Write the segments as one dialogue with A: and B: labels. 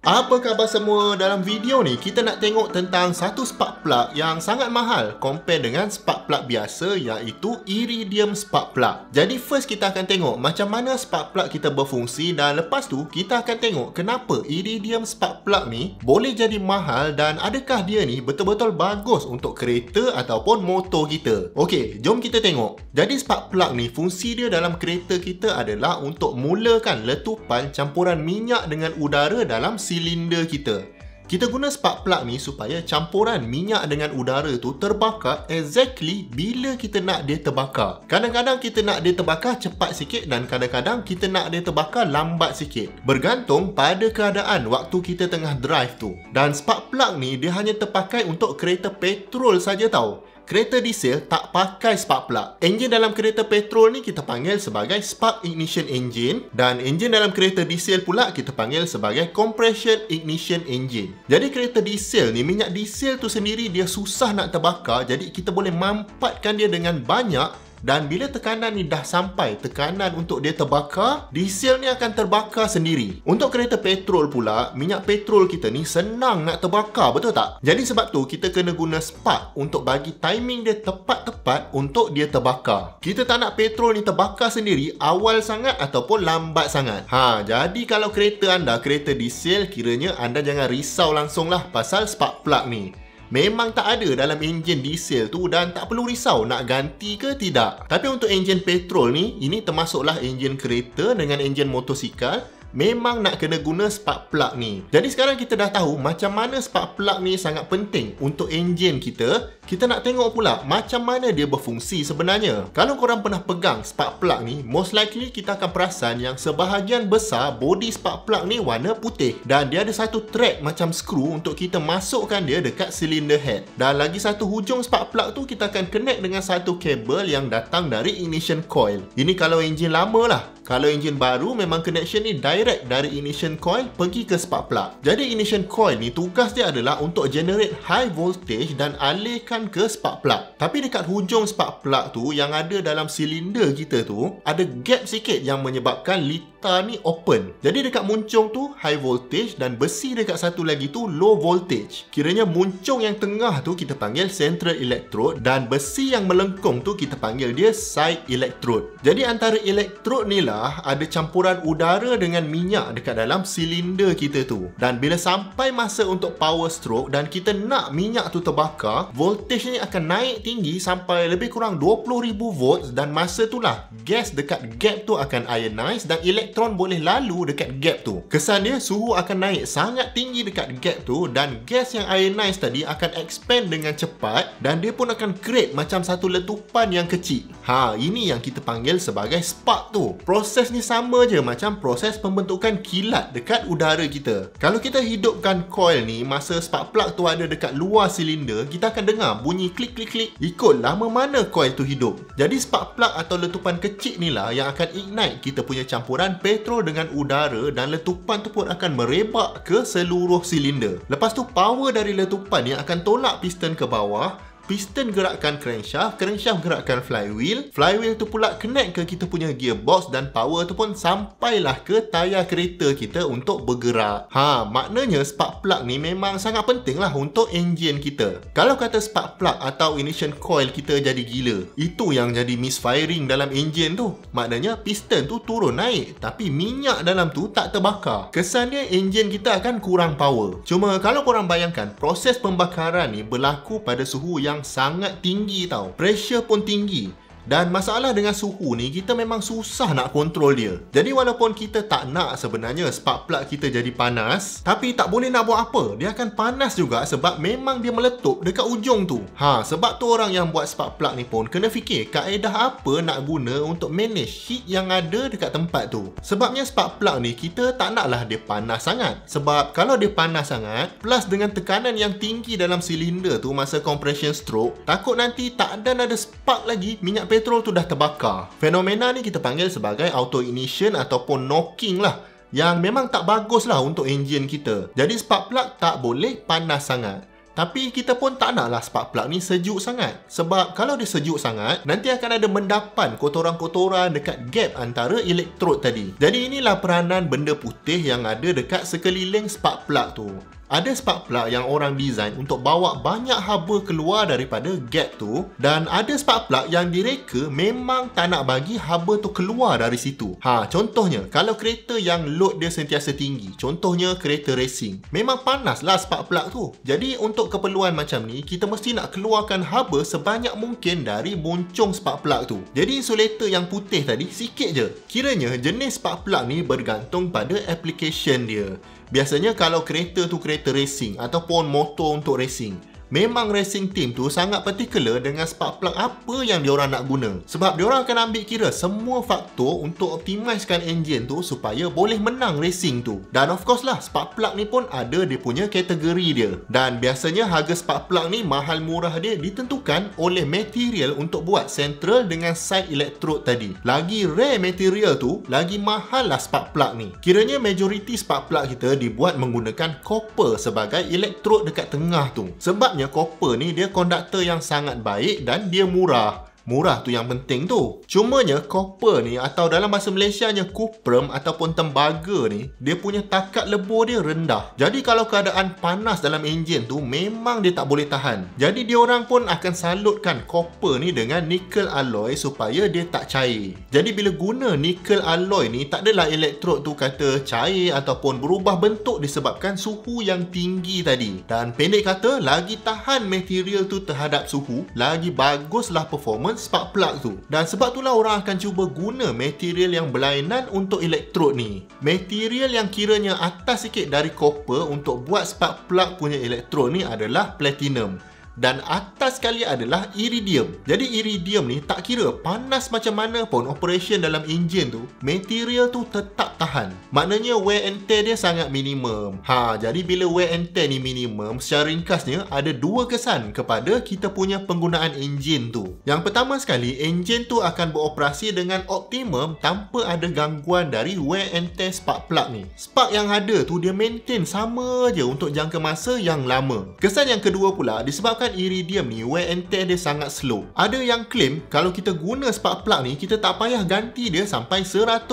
A: Apa khabar semua? Dalam video ni kita nak tengok tentang satu spark plug yang sangat mahal compare dengan spark plug biasa, iaitu iridium spark plug. Jadi first kita akan tengok macam mana spark plug kita berfungsi, dan lepas tu kita akan tengok kenapa iridium spark plug ni boleh jadi mahal dan adakah dia ni betul-betul bagus untuk kereta ataupun motor kita. Okey, jom kita tengok. Jadi spark plug ni fungsi dia dalam kereta kita adalah untuk mulakan letupan campuran minyak dengan udara dalam silinder kita. Kita guna spark plug ni supaya campuran minyak dengan udara tu terbakar exactly bila kita nak dia terbakar. Kadang-kadang kita nak dia terbakar cepat sikit dan kadang-kadang kita nak dia terbakar lambat sikit. Bergantung pada keadaan waktu kita tengah drive tu. Dan spark plug ni dia hanya terpakai untuk kereta petrol saja tau. Kereta diesel tak pakai spark plug. Enjin dalam kereta petrol ni kita panggil sebagai spark ignition engine, dan enjin dalam kereta diesel pula kita panggil sebagai compression ignition engine. Jadi kereta diesel ni, minyak diesel tu sendiri dia susah nak terbakar, jadi kita boleh mampatkan dia dengan banyak. Dan bila tekanan ni dah sampai tekanan untuk dia terbakar, diesel ni akan terbakar sendiri. Untuk kereta petrol pula, minyak petrol kita ni senang nak terbakar, betul tak? Jadi sebab tu kita kena guna spark untuk bagi timing dia tepat-tepat untuk dia terbakar. Kita tak nak petrol ni terbakar sendiri awal sangat ataupun lambat sangat. Jadi kalau kereta anda kereta diesel, kiranya anda jangan risau langsung lah pasal spark plug ni. Memang tak ada dalam enjin diesel tu dan tak perlu risau nak ganti ke tidak. Tapi untuk enjin petrol ni, ini termasuklah enjin kereta dengan enjin motosikal, memang nak kena guna spark plug ni. Jadi sekarang kita dah tahu macam mana spark plug ni sangat penting untuk enjin kita. Kita nak tengok pula macam mana dia berfungsi sebenarnya. Kalau korang pernah pegang spark plug ni, most likely kita akan perasan yang sebahagian besar body spark plug ni warna putih. Dan dia ada satu thread macam skru untuk kita masukkan dia dekat cylinder head. Dan lagi satu hujung spark plug tu kita akan connect dengan satu kabel yang datang dari ignition coil. Ini kalau enjin lama lah. Kalau enjin baru memang connection ni direct dari ignition coil pergi ke spark plug. Jadi ignition coil ni tugas dia adalah untuk generate high voltage dan alihkan ke spark plug. Tapi dekat hujung spark plug tu yang ada dalam silinder kita tu ada gap sikit yang menyebabkan litar ni open. Jadi dekat muncung tu high voltage dan besi dekat satu lagi tu low voltage. Kiranya muncung yang tengah tu kita panggil central electrode dan besi yang melengkung tu kita panggil dia side electrode. Jadi antara electrode ni lah ada campuran udara dengan minyak dekat dalam silinder kita tu. Dan bila sampai masa untuk power stroke dan kita nak minyak tu terbakar, voltage ni akan naik tinggi sampai lebih kurang 20,000 volts, dan masa tu lah gas dekat gap tu akan ionize dan elektron boleh lalu dekat gap tu. Kesan dia suhu akan naik sangat tinggi dekat gap tu dan gas yang ionize tadi akan expand dengan cepat dan dia pun akan create macam satu letupan yang kecil. Ini yang kita panggil sebagai spark tu. Proses ni sama je macam proses pembentukan kilat dekat udara kita. Kalau kita hidupkan coil ni masa spark plug tu ada dekat luar silinder, kita akan dengar bunyi klik-klik-klik ikut lama mana coil tu hidup. Jadi spark plug atau letupan kecil ni lah yang akan ignite kita punya campuran petrol dengan udara, dan letupan tu pun akan merebak ke seluruh silinder. Lepas tu power dari letupan ni akan tolak piston ke bawah. Piston gerakkan crankshaft, crankshaft gerakkan flywheel, flywheel tu pula connect ke kita punya gearbox, dan power tu pun sampailah ke tayar kereta kita untuk bergerak. Maknanya spark plug ni memang sangat penting lah untuk enjin kita. Kalau kata spark plug atau ignition coil kita jadi gila, itu yang jadi misfiring dalam enjin tu. Maknanya piston tu turun naik tapi minyak dalam tu tak terbakar. Kesannya enjin kita akan kurang power. Cuma kalau korang bayangkan, proses pembakaran ni berlaku pada suhu yang sangat tinggi tau. Pressure pun tinggi. Dan masalah dengan suhu ni, kita memang susah nak kontrol dia. Jadi walaupun kita tak nak sebenarnya spark plug kita jadi panas, tapi tak boleh nak buat apa, dia akan panas juga sebab memang dia meletup dekat ujung tu. Sebab tu orang yang buat spark plug ni pun kena fikir kaedah apa nak guna untuk manage heat yang ada dekat tempat tu. Sebabnya spark plug ni kita tak naklah dia panas sangat. Sebab kalau dia panas sangat, plus dengan tekanan yang tinggi dalam silinder tu masa compression stroke, takut nanti tak ada spark lagi, minyak petrol tu dah terbakar. Fenomena ni kita panggil sebagai auto ignition ataupun knocking lah, yang memang tak bagus lah untuk enjin kita. Jadi spark plug tak boleh panas sangat. Tapi kita pun tak naklah spark plug ni sejuk sangat. Sebab kalau dia sejuk sangat, nanti akan ada mendapan kotoran-kotoran dekat gap antara elektrod tadi. Jadi inilah peranan benda putih yang ada dekat sekeliling spark plug tu. Ada spark plug yang orang design untuk bawa banyak haba keluar daripada gap tu, dan ada spark plug yang direka memang tak nak bagi haba tu keluar dari situ. Contohnya, kalau kereta yang load dia sentiasa tinggi, contohnya kereta racing, memang panaslah spark plug tu. Jadi untuk keperluan macam ni, kita mesti nak keluarkan haba sebanyak mungkin dari buncung spark plug tu. Jadi insulator yang putih tadi sikit je. Kiranya jenis spark plug ni bergantung pada application dia. Biasanya kalau kereta tu kereta racing ataupun motor untuk racing, memang racing team tu sangat particular dengan spark plug apa yang diorang nak guna. Sebab diorang akan ambil kira semua faktor untuk optimizekan enjin tu supaya boleh menang racing tu. Dan of course lah, spark plug ni pun ada dia punya kategori dia. Dan biasanya harga spark plug ni mahal murah dia ditentukan oleh material untuk buat central dengan side electrode tadi. Lagi rare material tu, lagi mahal lah spark plug ni. Kiranya majority spark plug kita dibuat menggunakan copper sebagai electrode dekat tengah tu. Sebabnya copper ni dia konduktor yang sangat baik dan dia murah. Murah tu yang penting tu. Cumanya copper ni, atau dalam bahasa Malaysianya kuprum ataupun tembaga ni, dia punya takat lebur dia rendah. Jadi kalau keadaan panas dalam enjin tu, memang dia tak boleh tahan. Jadi diorang pun akan salutkan copper ni dengan nickel alloy supaya dia tak cair. Jadi bila guna nickel alloy ni, tak adalah elektrod tu kata cair ataupun berubah bentuk disebabkan suhu yang tinggi tadi. Dan pendek kata, lagi tahan material tu terhadap suhu, lagi baguslah performance spark plug tu. Dan sebab itulah orang akan cuba guna material yang berlainan untuk elektrod ni. Material yang kiranya atas sikit dari copper untuk buat spark plug punya elektrod ni adalah platinum. Dan atas sekali adalah iridium. Jadi iridium ni tak kira panas macam mana pun operation dalam enjin tu, material tu tetap tahan. Maknanya wear and tear dia sangat minimum. Jadi bila wear and tear ni minimum, secara ringkasnya ada dua kesan kepada kita punya penggunaan enjin tu. Yang pertama sekali, enjin tu akan beroperasi dengan optimum tanpa ada gangguan dari wear and tear spark plug ni. Spark yang ada tu dia maintain sama je untuk jangka masa yang lama. Kesan yang kedua pula, disebabkan iridium ni wear and tear dia sangat slow. Ada yang claim kalau kita guna spark plug ni, kita tak payah ganti dia sampai 100,000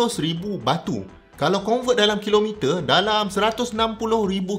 A: batu. Kalau convert dalam kilometer, dalam 160,000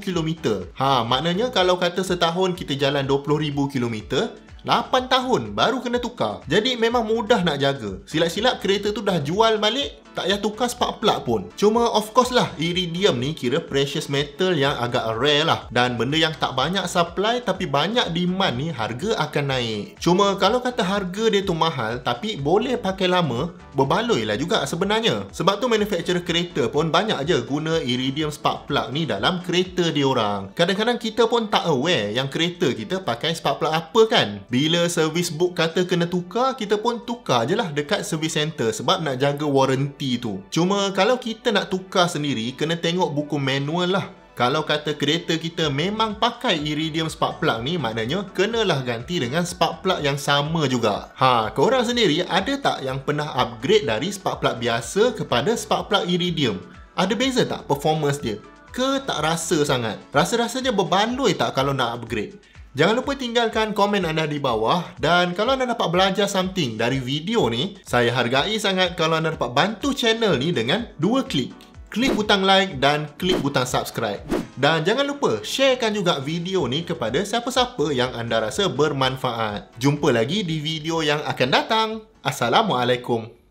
A: kilometer. Maknanya kalau kata setahun kita jalan 20,000 kilometer, 8 tahun baru kena tukar. Jadi memang mudah nak jaga. Silap-silap kereta tu dah jual balik, tak payah tukar spark plug pun. Cuma of course lah, iridium ni kira precious metal yang agak rare lah. Dan benda yang tak banyak supply tapi banyak demand ni, harga akan naik. Cuma kalau kata harga dia tu mahal tapi boleh pakai lama, berbaloi lah juga sebenarnya. Sebab tu manufacturer kereta pun banyak je guna iridium spark plug ni dalam kereta diorang. Kadang-kadang kita pun tak aware yang kereta kita pakai spark plug apa kan. Bila service book kata kena tukar, kita pun tukar je lah dekat service center sebab nak jaga warranty tu. Cuma kalau kita nak tukar sendiri, kena tengok buku manual lah. Kalau kata kereta kita memang pakai iridium spark plug ni, maknanya kenalah ganti dengan spark plug yang sama juga. Korang sendiri ada tak yang pernah upgrade dari spark plug biasa kepada spark plug iridium? Ada beza tak performance dia? Ke tak rasa sangat? Rasa-rasanya berbaloi tak kalau nak upgrade? Jangan lupa tinggalkan komen anda di bawah. Dan kalau anda dapat belajar something dari video ni, saya hargai sangat kalau anda dapat bantu channel ni dengan 2 klik. Klik butang like dan klik butang subscribe. Dan jangan lupa sharekan juga video ni kepada siapa-siapa yang anda rasa bermanfaat. Jumpa lagi di video yang akan datang. Assalamualaikum.